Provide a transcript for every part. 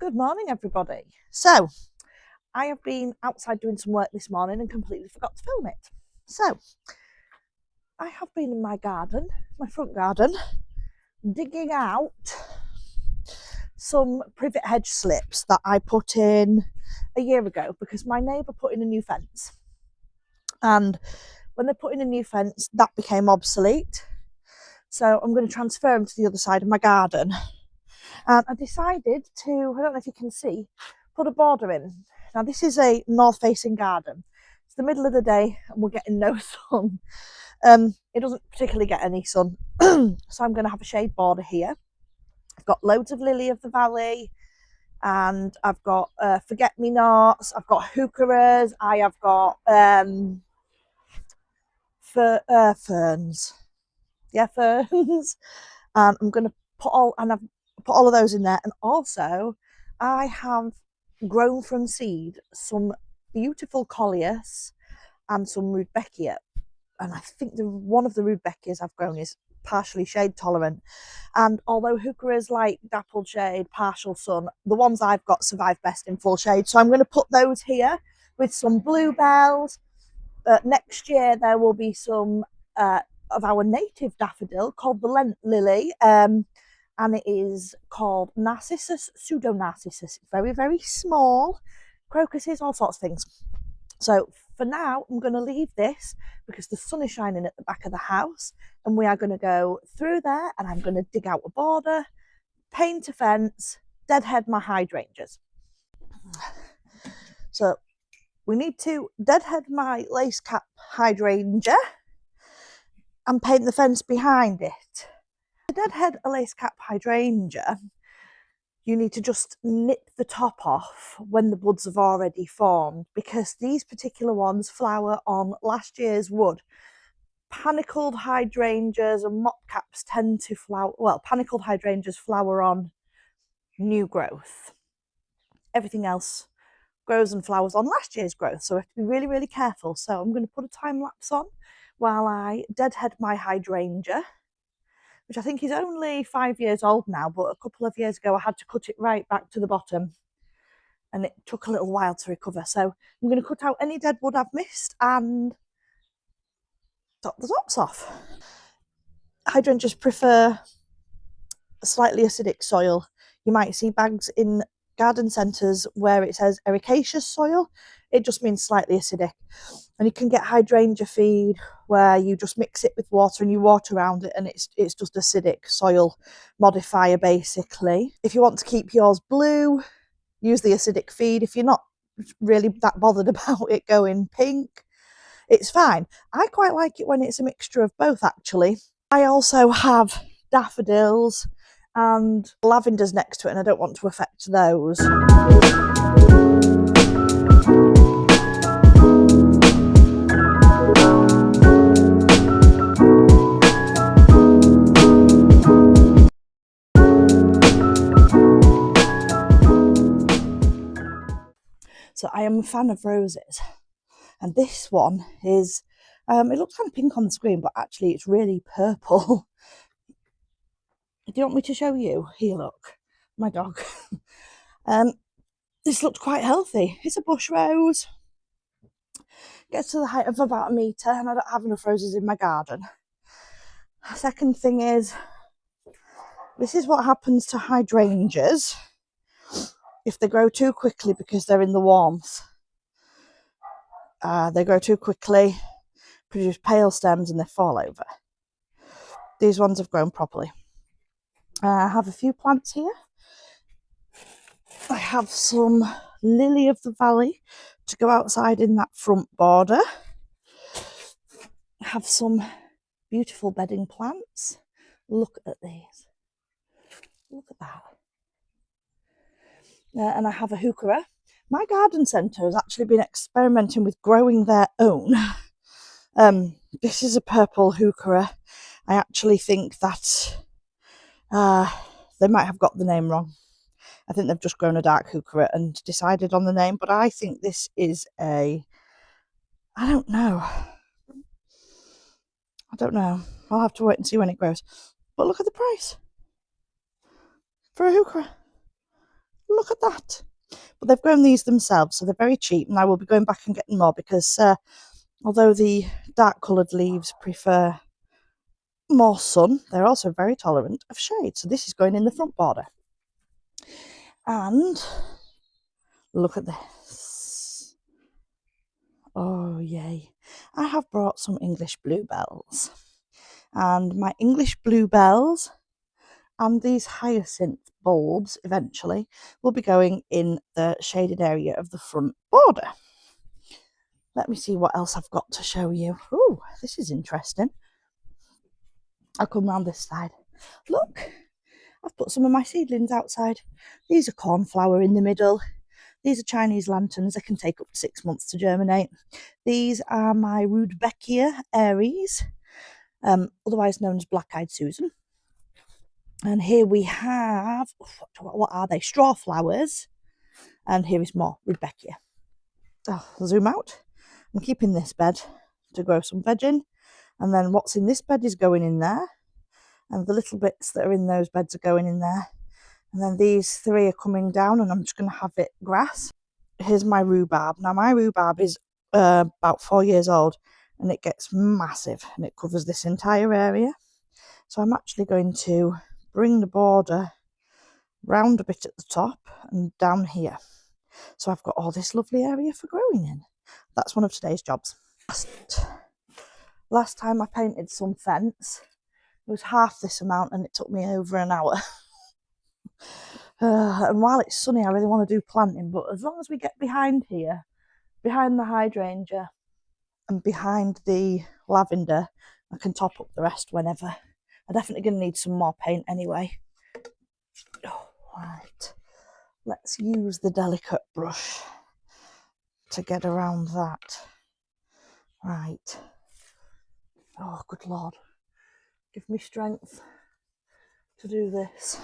Good morning, everybody. So, I have been outside doing some work this morning and completely forgot to film it. So, I have been in my garden, my front garden, digging out some privet hedge slips that I put in a year ago because my neighbour put in a new fence. And when they put in a new fence, that became obsolete. So, I'm going to transfer them to the other side of my garden. And I decided to, I don't know if you can see, put a border in. Now this is a north facing garden. It's the middle of the day and we're getting no sun. It doesn't particularly get any sun. So I'm going to have a shade border here. I've got loads of lily of the valley and I've got forget-me-nots, I've got heucheras, I have got ferns. Yeah, ferns. And I'm going to put all of those in there. And also I have grown from seed some beautiful coleus and some rudbeckia, and I think one of the rudbeckias I've grown is partially shade tolerant, and although heucheras like dappled shade, partial sun, the ones I've got survive best in full shade. So I'm going to put those here with some bluebells. Next year there will be some of our native daffodil called the Lent lily, and it is called Narcissus, pseudo-narcissus. Very, very small. Crocuses, all sorts of things. So for now, I'm going to leave this because the sun is shining at the back of the house, and we are going to go through there and I'm going to dig out a border, paint a fence, deadhead my hydrangeas. So we need to deadhead my lace cap hydrangea and paint the fence behind it. To deadhead a lace cap hydrangea, you need to just nip the top off when the buds have already formed, because these particular ones flower on last year's wood. Panicled hydrangeas and mopcaps tend to flower, well, panicled hydrangeas flower on new growth. Everything else grows and flowers on last year's growth, so we have to be really, really careful. So I'm going to put a time lapse on while I deadhead my hydrangea, which I think is only 5 years old now, but a couple of years ago I had to cut it right back to the bottom and it took a little while to recover. So I'm going to cut out any dead wood I've missed and top the tops off. Hydrangeas prefer a slightly acidic soil. You might see bags in garden centres where it says ericaceous soil. It just means slightly acidic. And you can get hydrangea feed where you just mix it with water and you water around it, and it's just acidic soil modifier basically. If you want to keep yours blue, use the acidic feed. If you're not really that bothered about it going pink, it's fine. I quite like it when it's a mixture of both actually. I also have daffodils and lavenders next to it, and I don't want to affect those. So I am a fan of roses, and this one is, it looks kind of pink on the screen, but actually it's really purple. Do you want me to show you? Here, look, my dog. This looks quite healthy. It's a bush rose. Gets to the height of about 1 metre, and I don't have enough roses in my garden. Second thing is, this is what happens to hydrangeas if they grow too quickly because they're in the warmth. They grow too quickly, produce pale stems, and they fall over. These ones have grown properly. I have a few plants here. I have some lily of the valley to go outside in that front border. I have some beautiful bedding plants. Look at these. Look at that. And I have a heuchera. My garden centre has actually been experimenting with growing their own. This is a purple heuchera. I actually think that they might have got the name wrong. I think they've just grown a dark heuchera and decided on the name, but I think this is I don't know. I'll have to wait and see when it grows. But look at the price for a heuchera. Look at that. But they've grown these themselves, so they're very cheap, and I will be going back and getting more because although the dark coloured leaves prefer more sun, they're also very tolerant of shade. So this is going in the front border. And look at this. Oh, yay. I have brought some English bluebells. And my English bluebells and these hyacinth bulbs eventually will be going in the shaded area of the front border. Let me see what else I've got to show you. Oh, this is interesting. I'll come round this side. Look, I've put some of my seedlings outside. These are cornflower in the middle. These are Chinese lanterns. They can take up to 6 months to germinate. These are my Rudbeckia Aries, otherwise known as Black-Eyed Susan. And here we have, what are they? Straw flowers. And here is more Rudbeckia. Oh, I'll zoom out. I'm keeping this bed to grow some veg in. And then what's in this bed is going in there. And the little bits that are in those beds are going in there. And then these three are coming down, and I'm just going to have it grass. Here's my rhubarb. Now, my rhubarb is about 4 years old, and it gets massive, and it covers this entire area. So I'm actually going to bring the border round a bit at the top and down here. So I've got all this lovely area for growing in. That's one of today's jobs. Last time I painted some fence, it was half this amount, and it took me over an hour. And while it's sunny, I really want to do planting, but as long as we get behind here, behind the hydrangea and behind the lavender, I can top up the rest whenever. I'm definitely going to need some more paint anyway. Oh, right, let's use the delicate brush to get around that. Right. Oh, good Lord. Give me strength to do this.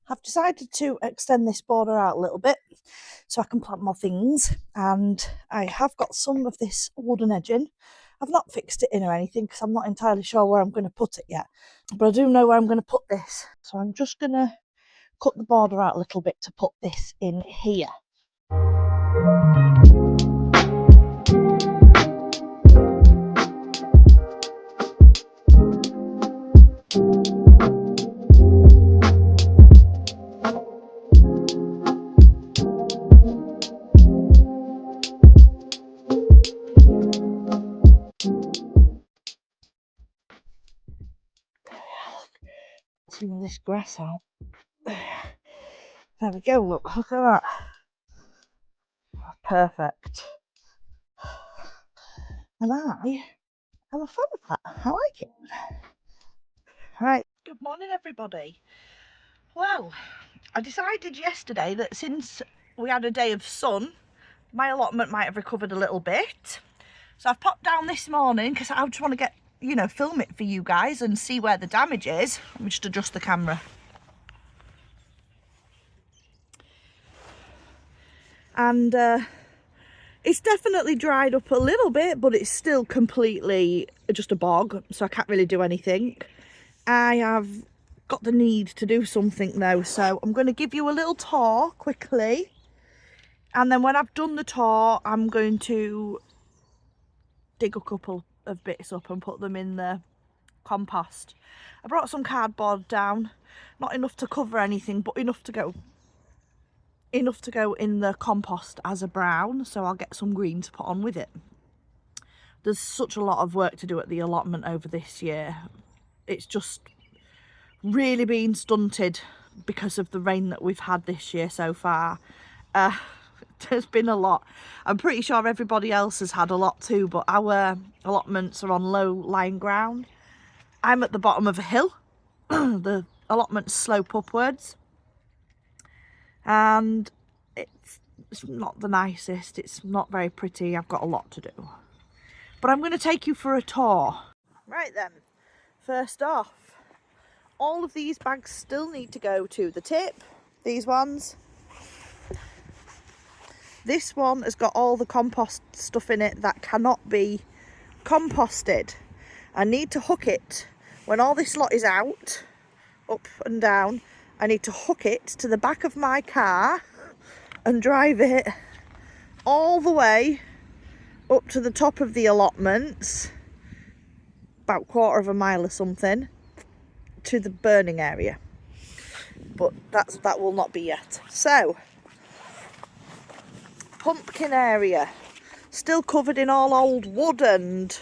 I've decided to extend this border out a little bit so I can plant more things, and I have got some of this wooden edging. I've not fixed it in or anything because I'm not entirely sure where I'm going to put it yet, but I do know where I'm going to put this. So I'm just going to cut the border out a little bit to put this in here. Some of this grass out. There we go, look at that. Perfect. And I am a fan of that. I like it. Right, good morning everybody. Well, I decided yesterday that since we had a day of sun, my allotment might have recovered a little bit. So I've popped down this morning because I just want to get, film it for you guys and see where the damage is. Let me just adjust the camera. And it's definitely dried up a little bit, but it's still completely just a bog, so I can't really do anything. I have got the need to do something though, so I'm going to give you a little tour quickly, and then when I've done the tour I'm going to dig a couple of bits up and put them in the compost. I brought some cardboard down, not enough to cover anything, but enough to go in the compost as a brown, so I'll get some green to put on with it. There's such a lot of work to do at the allotment over this year. It's just really been stunted because of the rain that we've had this year so far. There's been a lot. I'm pretty sure everybody else has had a lot too, but our allotments are on low-lying ground. I'm at the bottom of a hill. The allotments slope upwards, and it's not the nicest. It's not very pretty. I've got a lot to do, but I'm going to take you for a tour. Right then, first off, all of these bags still need to go to the tip. These ones. This one has got all the compost stuff in it that cannot be composted. I need to hook it when all this lot is out, up and down. I need to hook it to the back of my car and drive it all the way up to the top of the allotments, about 1/4 of a mile or something, to the burning area. But that will not be yet. So, pumpkin area, still covered in all old wood and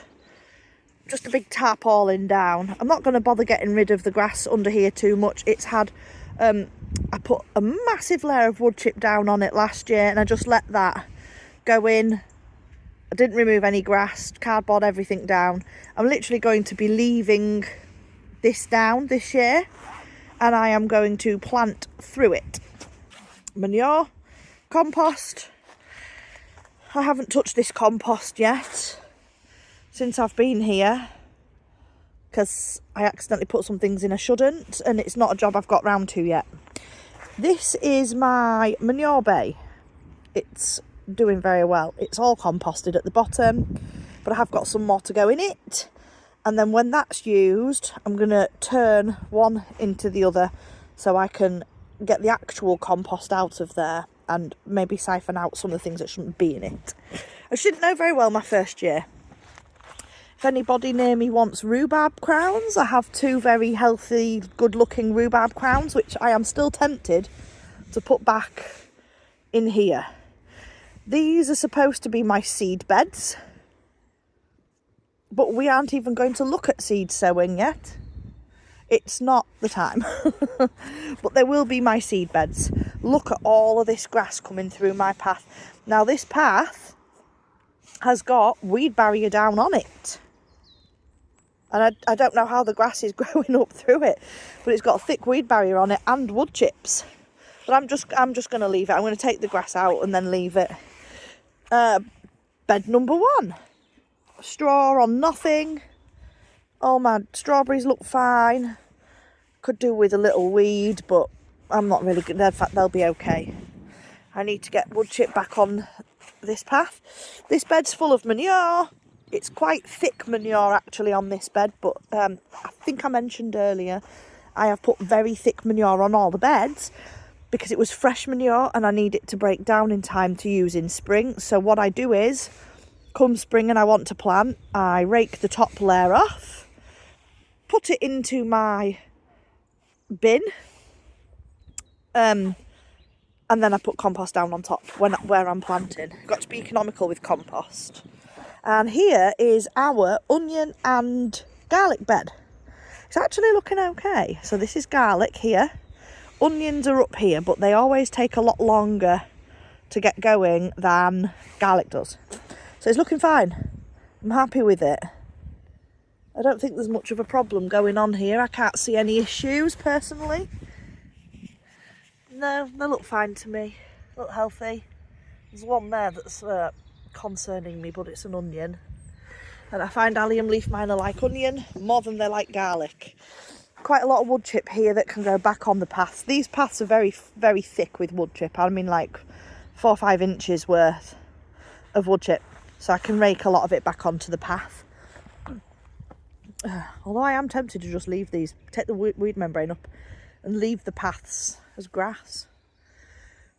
just a big tarpaulin down. I'm not going to bother getting rid of the grass under here too much. It's had, I put a massive layer of wood chip down on it last year, and I just let that go in. I didn't remove any grass, cardboard everything down. I'm literally going to be leaving this down this year, and I am going to plant through it. Manure, compost. I haven't touched this compost yet since I've been here, because I accidentally put some things in I shouldn't, and it's not a job I've got round to yet. This is my manure bay. It's doing very well. It's all composted at the bottom, but I have got some more to go in it. And then when that's used, I'm going to turn one into the other so I can get the actual compost out of there and maybe siphon out some of the things that shouldn't be in it. I shouldn't know very well my first year. If anybody near me wants rhubarb crowns, I have 2 very healthy, good-looking rhubarb crowns, which I am still tempted to put back in here. These are supposed to be my seed beds, but we aren't even going to look at seed sowing yet. It's not the time. But they will be my seed beds. Look at all of this grass coming through my path. Now this path has got weed barrier down on it. And I don't know how the grass is growing up through it, but it's got a thick weed barrier on it and wood chips. But I'm just going to leave it. I'm going to take the grass out and then leave it. Bed number 1. Straw on nothing. All my strawberries look fine. Could do with a little weed, but I'm not really good. In fact, they'll be okay. I need to get wood chip back on this path. This bed's full of manure. It's quite thick manure actually on this bed, but I think I mentioned earlier I have put very thick manure on all the beds because it was fresh manure and I need it to break down in time to use in spring. So what I do is, come spring and I want to plant, I rake the top layer off, put it into my bin, and then I put compost down on top where I'm planting. Got to be economical with compost. And here is our onion and garlic bed. It's actually looking okay. So this is garlic here. Onions are up here, but they always take a lot longer to get going than garlic does. So it's looking fine. I'm happy with it. I don't think there's much of a problem going on here. I can't see any issues personally. No, they look fine to me. Look healthy. There's one there that's concerning me, but it's an onion. And I find allium leaf miner like onion more than they like garlic. Quite a lot of wood chip here that can go back on the paths. These paths are very, very thick with wood chip. I mean like 4 or 5 inches worth of wood chip. So I can rake a lot of it back onto the path. Although I am tempted to just leave these, take the weed membrane up and leave the paths as grass.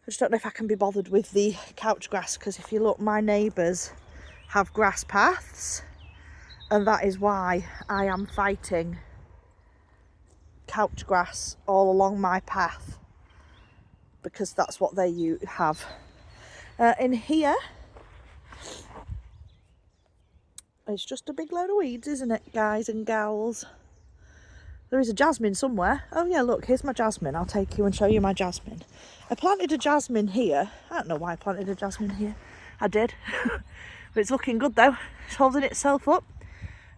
I just don't know if I can be bothered with the couch grass, because if you look, my neighbours have grass paths, and that is why I am fighting couch grass all along my path, because that's what they have. In here, It's just a big load of weeds, isn't it, guys and gals? There is a jasmine somewhere. Oh yeah, look, here's my jasmine. I'll take you and show you my jasmine. I planted a jasmine here. I don't know why I planted a jasmine here. I did. But it's looking good though. It's holding itself up.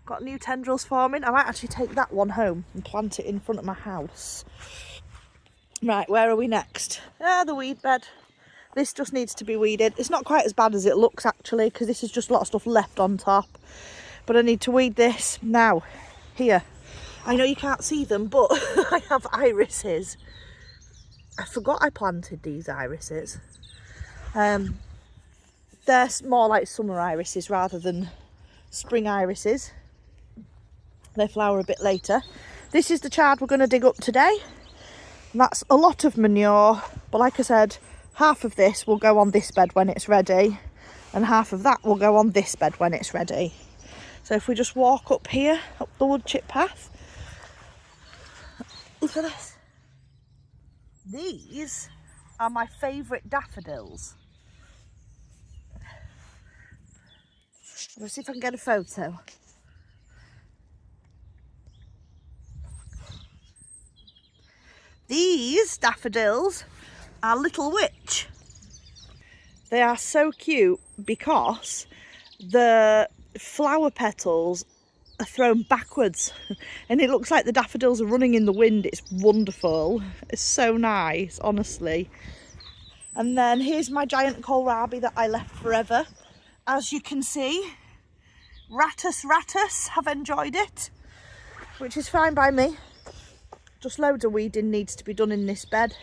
Got new tendrils forming. I might actually take that one home and plant it in front of my house. Right, where are we next? The weed bed. This just needs to be weeded. It's not quite as bad as it looks actually, because this is just a lot of stuff left on top. But I need to weed this now. Here. I know you can't see them, but I have irises. I forgot I planted these irises. They're more like summer irises rather than spring irises. They flower a bit later. This is the chard we're going to dig up today. And that's a lot of manure, but like I said, half of this will go on this bed when it's ready, and half of that will go on this bed when it's ready. So if we just walk up here, up the wood chip path, look at this. These are my favourite daffodils. Let's see if I can get a photo. These daffodils are Little Witch. They are so cute because the flower petals are thrown backwards and it looks like the daffodils are running in the wind. It's wonderful. It's so nice, honestly. And then here's my giant kohlrabi that I left forever. As you can see, ratus have enjoyed it, which is fine by me. Just loads of weeding needs to be done in this bed.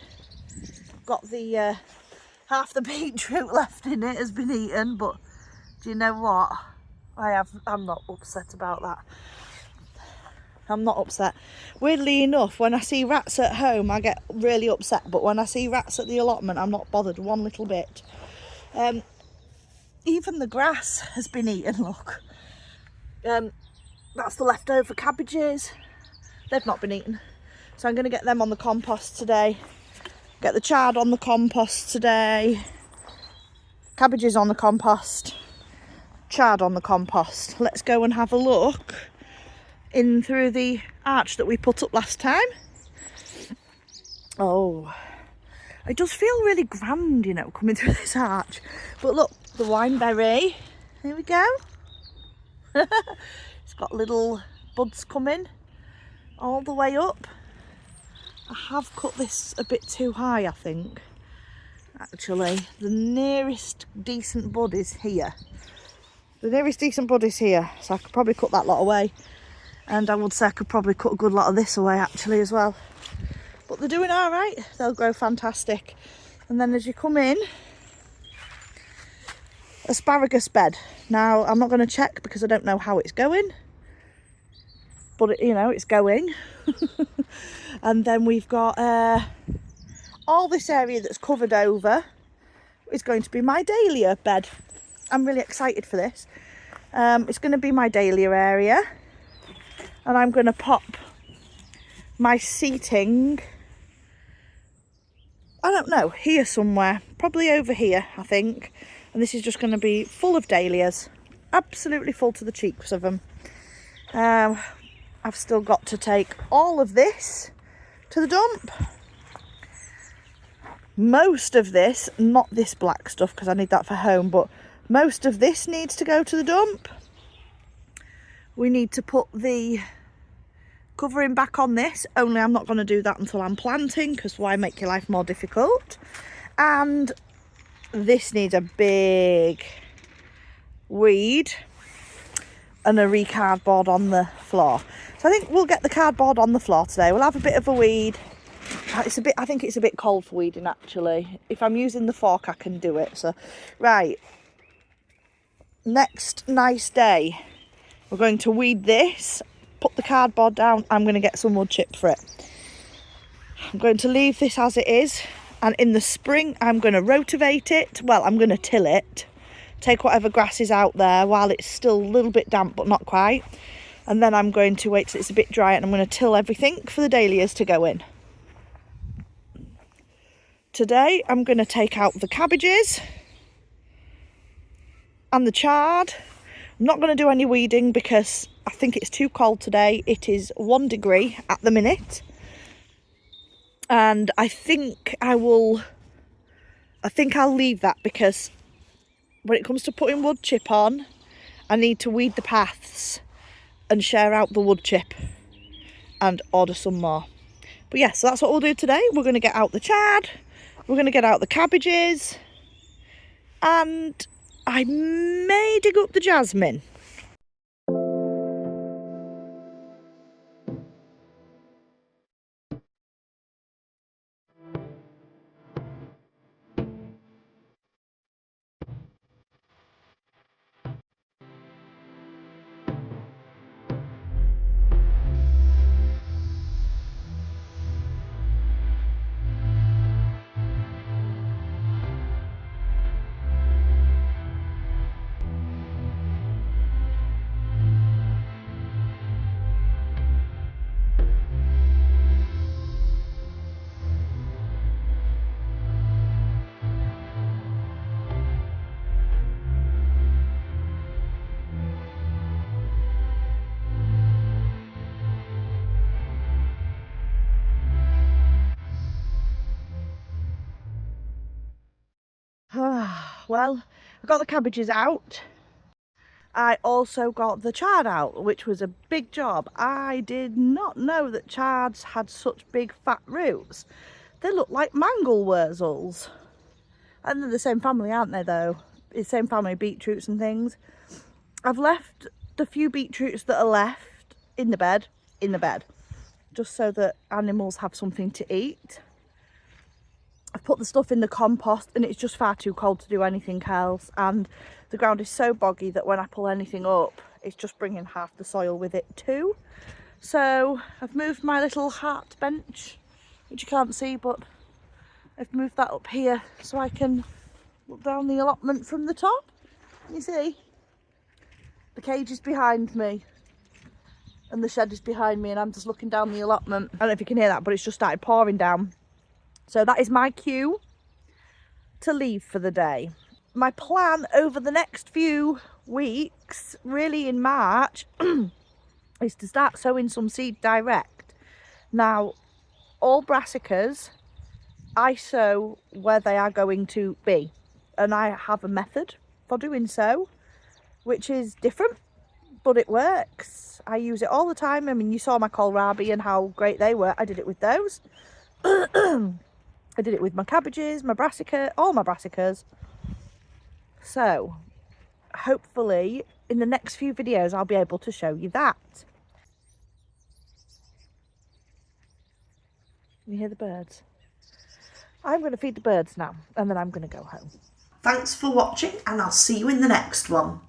Got the half the beetroot left in it has been eaten, but do you know what? I'm not upset about that. I'm not upset. Weirdly enough, when I see rats at home, I get really upset. But when I see rats at the allotment, I'm not bothered one little bit. Even the grass has been eaten, look. That's the leftover cabbages. They've not been eaten. So I'm going to get them on the compost today. Get the chard on the compost today. Cabbages on the compost. Chard on the compost. Let's go and have a look in through the arch that we put up last time. Oh, it does feel really grand, you know, coming through this arch. But look, the wineberry. Here we go. It's got little buds coming all the way up. I have cut this a bit too high, I think. Actually, the nearest decent bud is here. The nearest decent bud is here, so I could probably cut that lot away. And I would say I could probably cut a good lot of this away actually as well. But they're doing all right. They'll grow fantastic. And then as you come in, asparagus bed. Now, I'm not going to check because I don't know how it's going. But, you know, it's going. And then we've got all this area that's covered over is going to be my dahlia bed. I'm really excited for this. It's going to be my dahlia area. And I'm going to pop my seating, I don't know, here somewhere. Probably over here, I think. And this is just going to be full of dahlias. Absolutely full to the cheeks of them. I've still got to take all of this to the dump. Most of this, not this black stuff because I need that for home, but most of this needs to go to the dump. We need to put the covering back on this, only I'm not going to do that until I'm planting because why make your life more difficult? And this needs a big weed and a re-cardboard on the floor. So I think we'll get the cardboard on the floor today. We'll have a bit of a weed. I think it's a bit cold for weeding actually. If I'm using the fork I can do it. So right, next nice day we're going to weed this, put the cardboard down. I'm going to get some wood chip for it. I'm going to leave this as it is, and in the spring I'm going to rotivate it. Well, I'm going to till it, take whatever grass is out there while it's still a little bit damp but not quite, and then I'm going to wait till it's a bit dry and I'm going to till everything for the dahlias to go in. Today I'm going to take out the cabbages and the chard, I'm not going to do any weeding because I think it's too cold today. It is 1 degree at the minute. And I think I'll leave that, because when it comes to putting wood chip on, I need to weed the paths and share out the wood chip and order some more. But yeah, so that's what we'll do today. We're going to get out the chard, we're going to get out the cabbages, and I may dig up the jasmine. Well, I got the cabbages out. I also got the chard out, which was a big job. I did not know that chards had such big fat roots. They look like mangel wurzels. And they're the same family, aren't they, though? The same family, beetroots and things. I've left the few beetroots that are left in the bed, just so that animals have something to eat. I've put the stuff in the compost, and it's just far too cold to do anything else, and the ground is so boggy that when I pull anything up, it's just bringing half the soil with it too. So I've moved my little heart bench, which you can't see, but I've moved that up here so I can look down the allotment from the top. You see, the cage is behind me and the shed is behind me, and I'm just looking down the allotment. I don't know if you can hear that, but it's just started pouring down. So that is my cue to leave for the day. My plan over the next few weeks, really in March, is to start sowing some seed direct. Now, all brassicas, I sow where they are going to be, and I have a method for doing so, which is different, but it works. I use it all the time. I mean, you saw my kohlrabi and how great they were. I did it with those. I did it with my cabbages, my brassica, all my brassicas. So hopefully in the next few videos I'll be able to show you that. You hear the birds? I'm going to feed the birds now, and then I'm going to go home. Thanks for watching, and I'll see you in the next one.